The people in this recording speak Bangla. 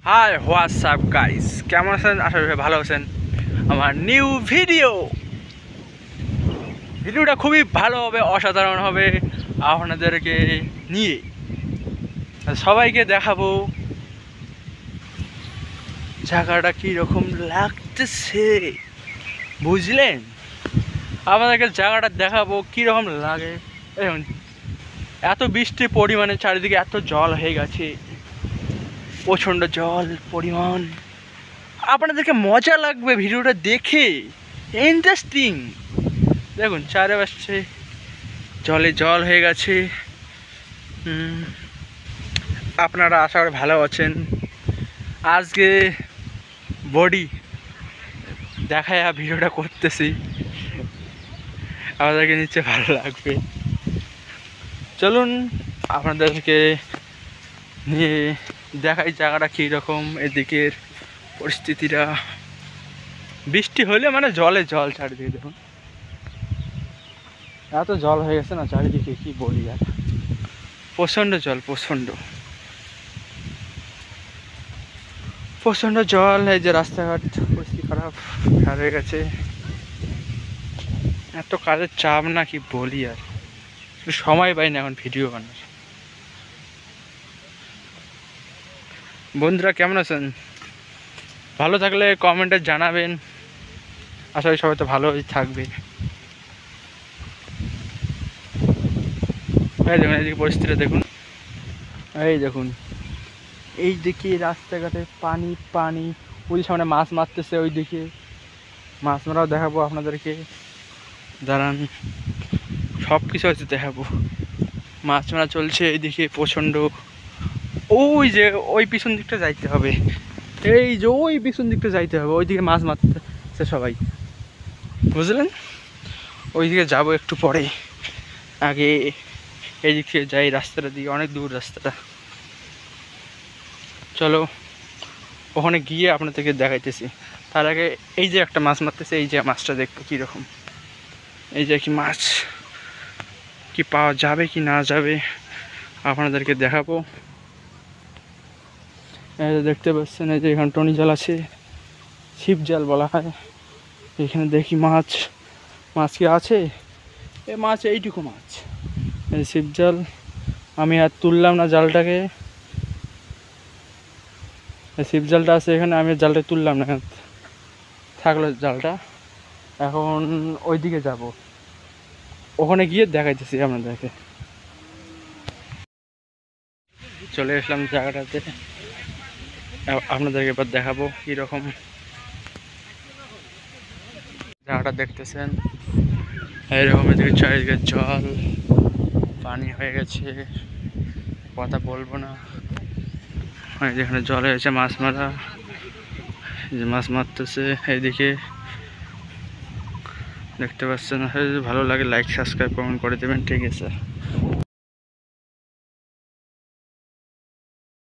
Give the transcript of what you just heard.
হাই হোয়াটসঅ্যাপ গাইস, কেমন আছেন? আশা করি ভালো আছেন। আমার নিউ ভিডিওটা খুবই ভালো হবে, অসাধারণ হবে আপনাদেরকে নিয়ে। সবাইকে দেখাবো জায়গাটা কীরকম লাগতেছে, বুঝলেন? আপনাদেরকে জায়গাটা দেখাবো কীরকম লাগে। দেখুন, এত বৃষ্টি পরিমাণে চারিদিকে এত জল হয়ে গেছে, প্রচণ্ড জল পরিমাণ। আপনাদেরকে মজা লাগবে ভিডিওটা দেখে, ইন্টারেস্টিং। দেখুন চারিপাশে জলে জল হয়ে গেছে। আপনারা আশা করি ভালো আছেন। আজকে বডি দেখায় ভিডিওটা করতেছি, আপনাদেরকে নিশ্চয়ই ভালো লাগবে। চলুন আপনাদেরকে নিয়ে দেখাই জায়গাটা কীরকম, এদিকের পরিস্থিতিটা। বৃষ্টি হলে মানে জলে জল চারিদিকে। দেখুন এত জল হয়ে গেছে না চারিদিকে, কি বলি আর। প্রচণ্ড জল, প্রচণ্ড জল। এই যে রাস্তাঘাট পরিস্থিতি খারাপ হয়ে গেছে। এত কাজের চাপ না, কি বলি আর, সময় পাই না এখন ভিডিও বানানোর। বন্ধুরা কেমন আছেন? ভালো থাকলে কমেন্টে জানাবেন। আশা করি সবাই তো ভালোই থাকবে। এই দেখুন এইদিকে পরিস্থিতিটা দেখুন, এই দেখুন এই দিকে রাস্তাঘাটে পানি পানি। ওই সামনে মাছ মারতেছে, ওই দিকে মাছ মারাও দেখাবো আপনাদেরকে, দাঁড়ান। সব কিছু হচ্ছে দেখাবো। মাছ মারা চলছে এইদিকে প্রচণ্ড। ওই যে ওই পিছন দিকটা যাইতে হবে, এই যে ওই পিছন দিকটা যাইতে হবে, ওইদিকে মাছ মারতেছে সবাই, বুঝলেন? ওইদিকে যাবো একটু পরে। আগে এই দিক থেকে যাই, রাস্তাটা দিকে অনেক দূর রাস্তাটা। চলো ওখানে গিয়ে আপনাদেরকে দেখাইতেছি। তার আগে এই যে একটা মাছ মারতেছে, এই যে মাছটা দেখবো কীরকম। এই যে কি মাছ, কি পাওয়া যাবে কি না যাবে আপনাদেরকে দেখাবো। এই যে দেখতে পাচ্ছেন, এই যে এখানে টনি জাল আছে, ছিপ জাল বলা হয়। এখানে দেখি মাছ কি আছে। এই মাছ এইটুকু মাছ, এই ছিপ জাল। আমি আর তুললাম না জালটাকে, ছিপ জালটা আছে এখানে, আমি জালটা তুললাম না, থাকলো জালটা। এখন ওইদিকে যাব, ওখানে গিয়ে দেখাইতেছি আপনাদেরকে। চলে আসলাম জায়গাটাতে, আপনাদেরকে এবার দেখাবো কীরকম জায়গাটা দেখতেছেন। এইরকম এদিকে চারিদিকে জল পানি হয়ে গেছে, কথা বলবো না। যেখানে জল হয়েছে মাছ মারা, যে মাছ মারতেছে এইদিকে দেখতে পাচ্ছেন। ভালো লাগে লাইক সাবস্ক্রাইব কমেন্ট করে দেবেন, ঠিক আছে?